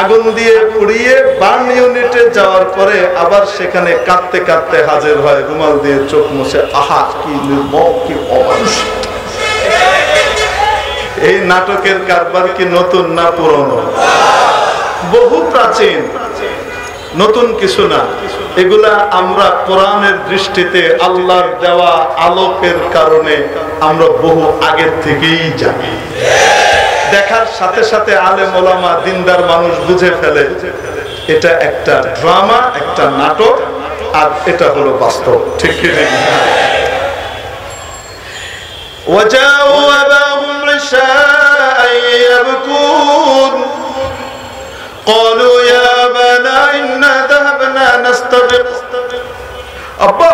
আগুন দিয়ে পুড়িয়ে বার্ন ইউনিটে যাওয়ার পরে আবার সেখানে কাঁদতে কাঁদতে হাজির হয়, রুমাল দিয়ে চোখ মুছে। আহা, কি নির্মম, কি অমানুষ! এই নাটকের কারবার কি নতুন না পুরনো? বহু প্রাচীন, নতুন কিছু না। এগুলা আমরা কোরআনের দৃষ্টিতে আল্লাহর দেওয়া আলোকের কারণে আমরা বহু আগের থেকেই জানি। দেখার সাথে সাথে আলেম ওলামা দিনদার মানুষ বুঝে ফেলে এটা একটা ড্রামা, একটা নাটক, আর এটা হলো বাস্তব। ঠিক কি ঠিক? ওয়াজাউ আবাহুম ইশাআন ইয়াবকুন ক্বালু ইয়া আবানা ইন্না যাহাবনা নাস্তাবিক। আব্বা,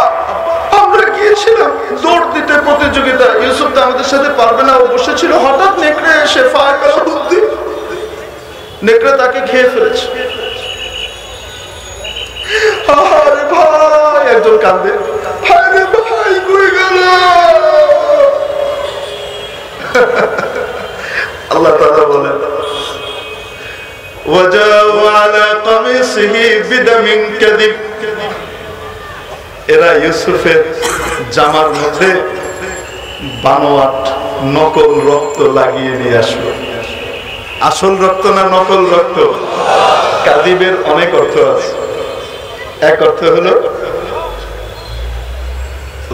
আমরা গিয়েছিলাম দৌড় দিতে প্রতিযোগিতা, ইউসুফ তো আমাদের সাথে পারবে না, ও বসেছিল, হঠাৎ নেকড়ে এসে ফায়াকাল বুদ্ধি, নেকড়ে তাকে খেয়ে ফেলেছে। আরে ভাই, একজন কাঁদে, আরে ভাই কই গেল? আল্লাহ তাআলা বলেন ওয়াজাউ আলা কামিসিহি বিদামিন কাযিব। এরা ইউসুফের জামার মধ্যে বানোয়াট নকল রক্ত লাগিয়ে নিয়ে আসলো। আসল রক্ত না নকল রক্ত? কাযিবের অনেক অর্থ আছে। এক অর্থ হলো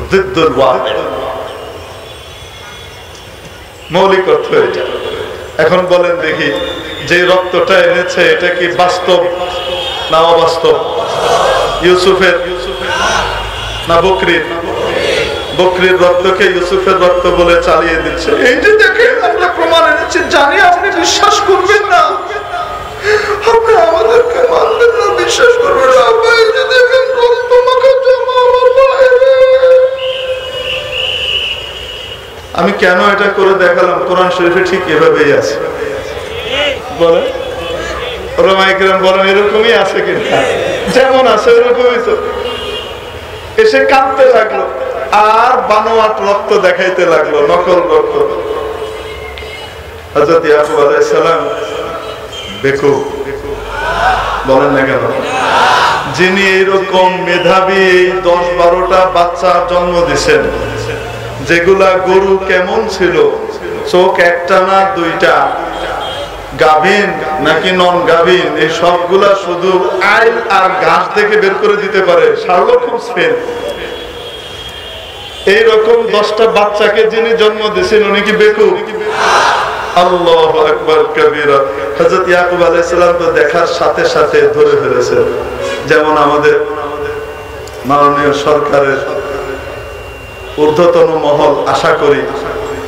জিদ্দুল ওয়াহিদ, মৌলিক অর্থ এটা। এখন বলেন দেখি, যে রক্তটা এনেছে এটা কি বাস্তব না অবাস্তব? ইউসুফের না বকরির? বকরির রক্তকে ইউসুফের রক্ত বলে চালিয়ে দিচ্ছে। এই যে দেখেন, আমরা প্রমাণ এনেছি, জানি আপনি বিশ্বাস করবেন না, আপনি আমাদেরকে মানবেন না, বিশ্বাস করবেন না। এই যে দেখেন, রক্ত মাখা জামা আমার বাইরে। আমি কেন এটা করে দেখালাম? কোরআন শরীফে ঠিক এভাবেই আছে। বলে ওলামায়ে কেরাম বলেন এরকমই আছে কিনা? যেমন আছে এরকমই তো। এসে কাঁদতে লাগলো আর বানোয়াট রক্ত দেখাইতে লাগলো, নকল রক্ত। হযরত ইয়াকুব আলাইহিস সালাম বেকুব, বলেন না কেন? যিনি এইরকম মেধাবী 10-12টা বাচ্চা জন্ম দিয়েছেন, যেগুলা গরু কেমন ছিল, চোখ একটা না দুইটা, গাভীন নাকি নন গাভীন, এই সবগুলা শুধু আইল আর ঘাস থেকে বের করে দিতে পারে। Sherlock Holmes fail. এইরকম 10টা বাচ্চাকে যিনি জন্ম দিয়েছেন উনি কি বেকুব? আল্লাহু আকবার কবীরা। হযরত ইয়াকুব আলাইহিস সালাম তো দেখার সাথে সাথে ধরে ফেলেছেন, যেমন আমাদের মাননীয় সরকারের ঊর্ধ্বতন মহল আশা করি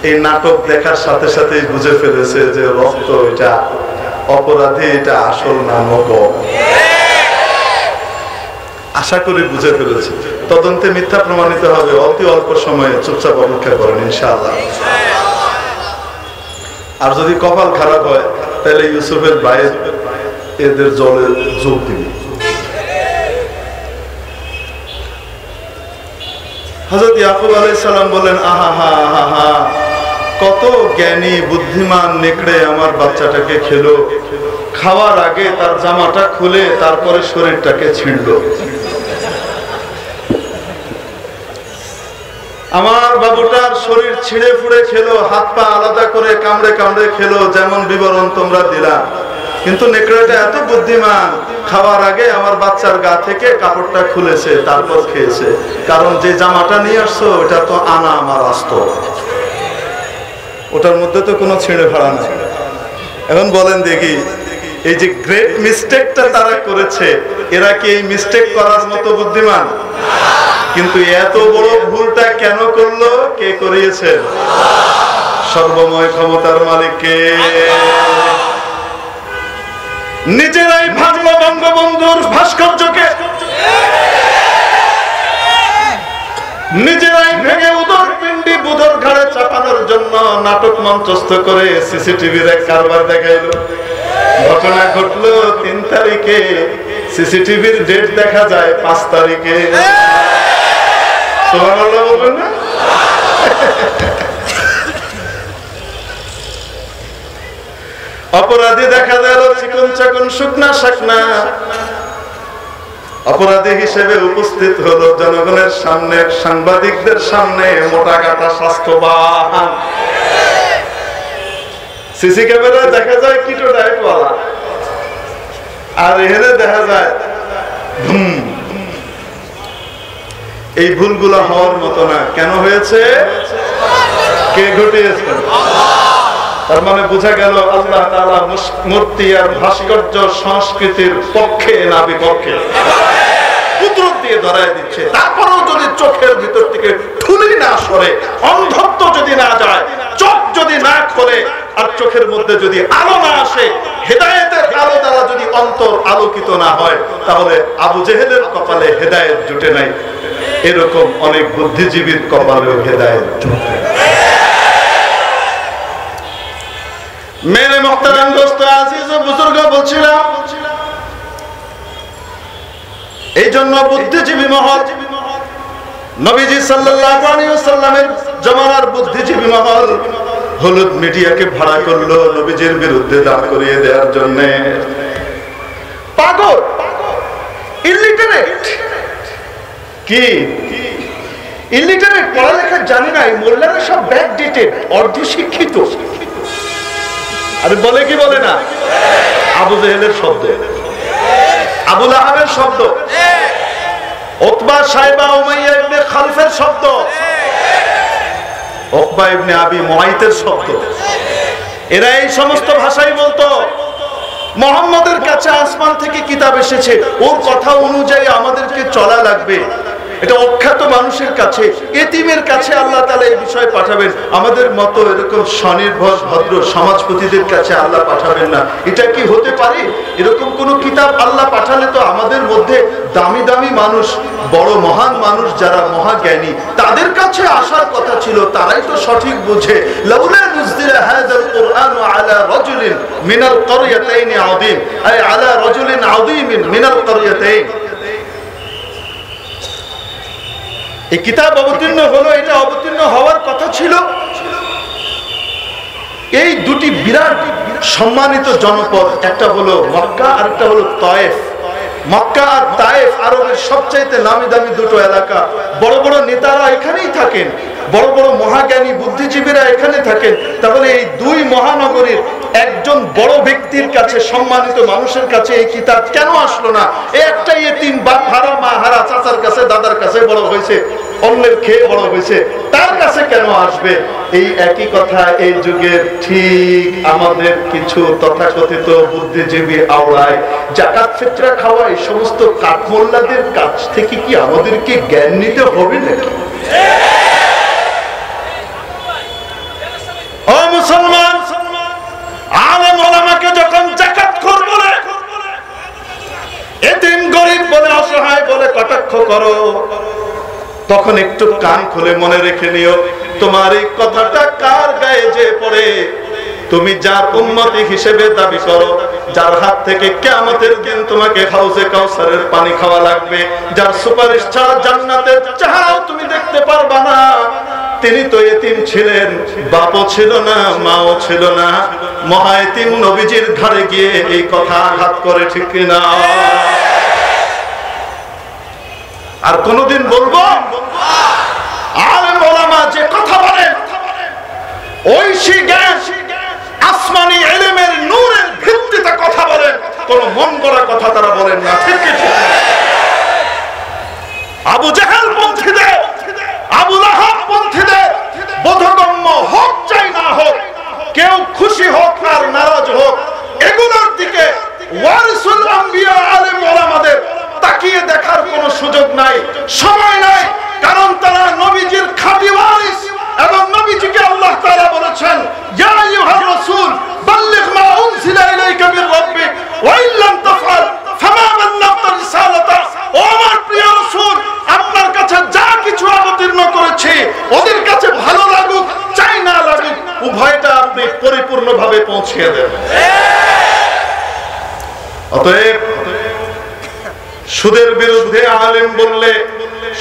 এই নাটক দেখার সাথে সাথেই বুঝে ফেলেছে যে রক্ত এটা অপরাধী, এটা আসল না নকল। আশা করি বুঝে ফেলেছে। তদন্তে মিথ্যা প্রমাণিত হবে অতি অল্প সময়ে, চুপচাপ অপেক্ষা করেন ইনশাআল্লাহ। আর যদি কপাল খারাপ হয় তাহলে ইউসুফের ভাই এদের জলে যোগ দিবে। হযরত ইয়াকুব আলাইহিস সালাম বলেন, আহা হা হা হা, কত জ্ঞানী বুদ্ধিমান নেকড়ে আমার বাচ্চাটাকে খেলো। খাওয়ার আগে তার জামাটা খুলে তারপরে শরীরটাকে ছিঁড়লো। আমার বাবুটার শরীর ছিঁড়ে ফুড়ে খেলো, হাত পা আলাদা করে কামড়ে কামড়ে খেলো, যেমন বিবরণ তোমরা দিলা। কিন্তু নেকড়েটা এত বুদ্ধিমান, খাওয়ার আগে আমার বাচ্চার গা থেকে কাপড়টা খুলেছে, তারপর খেয়েছে। কারণ যে জামাটা নিয়ে আসছো ওটা তো আনা আমার আস্ত, ওটার মধ্যে তো কোনো ছিঁড়ে ফাড়া নাই। এখন বলেন দেখি, এই যে গ্রেট মিস্টেকটা তারা করেছে, এরা কি এই মিস্টেক করার মতো বুদ্ধিমান? কিন্তু এত বড় ভুলটা কেন করলো? কে করিয়েছেন? সর্বময় ক্ষমতার মালিককে। নিজেরাই ভাঙলো বঙ্গবন্ধুর ভাস্কর্যকে, নিজেরাই ভেঙে উদর পিণ্ডি বুধর ঘাড়ে চাপানোর জন্য নাটক মঞ্চস্থ করে সিসিটিভির এক কারবার দেখাইলো। ঘটনা ঘটলো 3 তারিখে, সিসিটিভির ডেট দেখা যায় 5 তারিখে। সুবহানাল্লাহ বলবেন না? অপরাধী দেখা গেল চিকন চাকন শুকনা শাকনা, অপরাধী হিসেবে উপস্থিত হলো জনগণের সামনে, সাংবাদিকদের সামনে, মোটা কাটা স্বাস্থ্যবান। সিসি ক্যামেরায় দেখা যায় কিটো ডায়েটওয়ালা, আর এখানে দেখা যায় এই ভুলগুলো হওয়ার মতো না। কেন হয়েছে? কে ঘটিয়েছে? তার মানে বোঝা গেল আল্লাহ তাআলা মূর্তি আর ভাস্কর্য সংস্কৃতির পক্ষে না বিপক্ষে, কুদরত দিয়ে ধরায় দিচ্ছে। তারপরেও যদি চোখের ভিতর থেকে ঠুলি না সরে, অন্ধত্ব যদি না যায়, চোখ যদি না খোলে, আর চোখের মধ্যে যদি আলো না আসে, হেদায়েতের আলো দ্বারা যদি অন্তর আলোকিত না হয়, তাহলে আবু জেহেলের কপালে হেদায়েত জুটে নাই, এরকম অনেক বুদ্ধিজীবীর কপালেও হেদায়েত জুটে। মেরে মুহতারাম দোস্ত আজিজ ও বুজুর্গ, বলছিলাম এই জন্য বুদ্ধিজীবী মহল, নবীজি সাল্লাল্লাহু আলাইহি ওয়াসাল্লামের জামানার বুদ্ধিজীবী মহল হলুদ মিডিয়াকে ভাড়া করলো নবীজির বিরুদ্ধে দাঁড় করিয়ে দেওয়ার জন্য। পাগল, ইলিটারেট, কি ইলিটারেট, পড়ালেখা জানে না, এই মোল্লারা সব ব্যাকডেটেড, অর্ধশিক্ষিত। আরে বলে কি বলে না? আবু জেহেলের শব্দ, আবু লাহাবের শব্দ, উতবা সাইবা উমাইয়া ইবনে খালফের শব্দ, উকবা ইবনে আবি মুআইতের শব্দ। এরা এই সমস্ত ভাষাই বলতো। মুহাম্মাদের কাছে আসমান থেকে কিতাব এসেছে, ওর কথা অনুযায়ী আমাদেরকে চলা লাগবে। এটা অখ্যাত মানুষের কাছে, এতিমের কাছে আল্লাহ তাআলা এই বিষয় পাঠাবেন। আমাদের মতো এরকম স্বনির্ভর ভদ্র সমাজপতিদের কাছে আল্লাহ পাঠাবেন না। এটা কি হতে পারে? এরকম কোন কিতাব আল্লাহ পাঠালে তো আমাদের মধ্যে দামি দামি মানুষ, বড় মহান মানুষ যারা মহাজ্ঞানী, তাদের কাছে আসার কথা ছিল, তারাই তো সঠিক বুঝে। লাউলা নুযিলা হাযাল কুরআন আলা রাজুলিন মিনাল ক্বরিয়াতাইন আযীম, আই আলা রাজুলিন আযীমিন মিনাল ক্বরিয়াতাইন। এই কিতাব অবতীর্ণ হলো, এটা অবতীর্ণ হওয়ার কথা ছিল এই দুটি বিরাট সম্মানিত জনপদ, একটা হলো মক্কা আর একটা হলো তায়েফ। মক্কা আর তায়েফ আরবের সবচাইতে নামি দামি দুটো এলাকা। বড় বড় নেতারা এখানেই থাকেন, বড় বড় মহাজ্ঞানী বুদ্ধিজীবীরা এখানে থাকেন। তাহলে এই দুই মহানগরীর একজন বড় ব্যক্তির কাছে, সম্মানিত মানুষের কাছে এই কিতাব কেন আসলো না? একটা ইতিম, বাপ হারা, মা হারা, চাচার কাছে, দাদার কাছে বড় হয়েছে, অন্যের খেয়ে বড় হয়েছে, তার কাছে কেন আসবে? এই একই কথা এই যুগের ঠিক আমাদের কিছু তথাকথিত বুদ্ধিজীবী আওড়ায় জাকাত ফিতরা খাওয়া এই সমস্ত কাঠমোল্লাদের কাছ থেকে কি আমাদেরকে জ্ঞান নিতে হবে নাকি? ও মুসলমান, আলেম ওলামাকে যখন জাকাতখোর বলে, এতিম গরিব বলে, অসহায় বলে কটাক্ষ করো, তখন একটু কান খুলে মনে রেখে নিও, তোমার এই কথাটা কার গায়ে যে পড়ে, তুমি যার উম্মতি হিসেবে দাবি করো, যার হাত থেকে কিয়ামতের দিন তোমাকে হাউজে কাউসারের পানি খাওয়া লাগবে, যার সুপারিশ ছাড়া জান্নাতের চেহারাও তুমি দেখতে পারবা না, তিনি তো এতিম ছিলেন, বাপও ছিল না, মাও ছিল না, মহা এতিম নবীজির ঘাড়ে গিয়ে এই কথা আঘাত করে, ঠিক কিনা? আর কোনদিন বলবো আলেম ওলামা যে কথা বলেন ঐশী জ্ঞান আসমানি ইলমের নূরের ভিত্তিতে কথা বলেন, কোন মন গড়া কথা তারা বলেন না, ঠিক কি? আবু জাহেল পন্থীদের, আবু লাহাব পন্থীদের বোধগম্য হোক চাই না হোক, কেউ খুশি হোক আর নারাজ হোক, এগুলোর দিকে ওয়ারিসুল আম্বিয়া আলেম ওলামাদের তাকিয়ে দেখার কোনো সুযোগ নাই, সময় নাই, কারণ তারা নবীজির খাঁটি ওয়ারিস, এবং নবীজিকে আল্লাহ তাআলা বলেছেন, ইয়া আইয়ুহার রাসূল বাল্লিগ মা উনজিলা ইলাইকা মির রাব্বিক ওয়া ইন লাম তাফআল ফামা বাল্লাগতা রিসালাতা। ও আমার প্রিয় রাসূল, আপনার কাছে যা কিছু অবতীর্ণ করেছি ওদের কাছে ভালো লাগুক চাই না লাগুক, উভয়টা আপনি পরিপূর্ণভাবে পৌঁছিয়ে দেন। অতএব সুদের বিরুদ্ধে আলেম বললে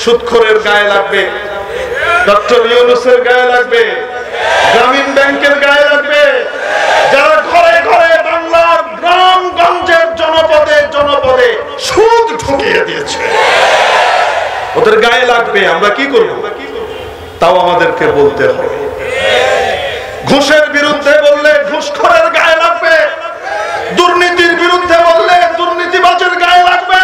সুদখোরের গায়ে লাগবে, ডক্টর ইউনূসের গায়ে লাগবে, গ্রামীণ ব্যাংকের গায়ে লাগবে, যারা ঘরে ঘরে বাংলার গ্রামগঞ্জের জনপদে জনপদে সুদ ঢুকিয়ে দিয়েছে, ওদের গায়ে লাগবে। আমরা কি করব? তাও আমাদেরকে বলতে হবে। ঘুষের বিরুদ্ধে বললে ঘুষখোরের গায়ে লাগবে, দুর্নীতির বিরুদ্ধে বললে দুর্নীতিবাজের গায়ে লাগবে,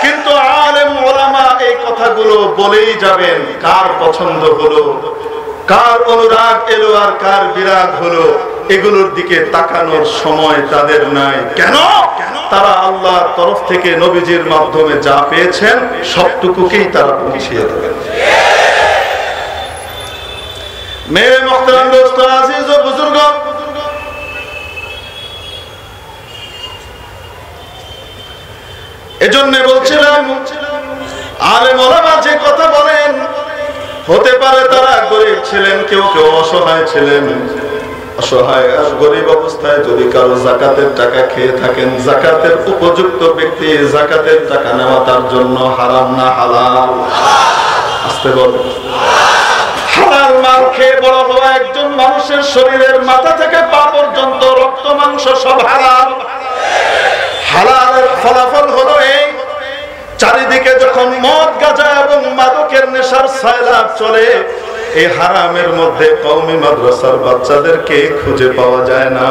কিন্তু আলেম ওলামা এই কথাগুলো বলেই যাবেন। কার পছন্দ হলো, কার অনুরাগ এলো আর কার বিরাগ হলো, এগুলোর দিকে তাকানোর সময় তাদের নাই। কেন? তারা আল্লাহর তরফ থেকে নবীজির মাধ্যমে যা পেয়েছেন সবটুকুকেই তারা পৌঁছিয়ে দেবেন। মেরে মুহতারাম দোস্ত, আজিজ ও বুজুর্গ, এজন্য বলছিলাম আলেম ওলামা যে কথা বলেন, হতে পারে তারা গরিব ছিলেন, কেউ কেউ অসহায় ছিলেন। অসহায় আর গরিব অবস্থায় যদি কারো যাকাতের টাকা খেয়ে থাকেন, যাকাতের উপযুক্ত ব্যক্তি যাকাতের টাকা নেওয়া তার জন্য হারাম না হালাল? আসতে বলেন। হালাল মাল খেয়ে বড় হওয়া একজন মানুষের শরীরের মাথা থেকে পা পর্যন্ত রক্ত মাংস সব হালাল। হালালের ফলাফল হলো এই, চারিদিকে যখন মদ গাঁজা এবং মাদকের নেশার সায়লাব চলে, এই হারামের মধ্যে কওমি মাদ্রাসার বাচ্চাদেরকে খুঁজে পাওয়া যায় না।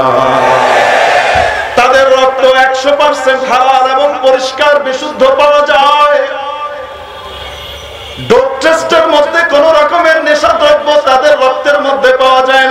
তাদের রক্ত 100% হালাল এবং পরিষ্কার বিশুদ্ধ পাওয়া যায়। ডোপ টেস্টের মধ্যে কোন রকমের নেশা দ্রব্য তাদের রক্তের মধ্যে পাওয়া যায় না।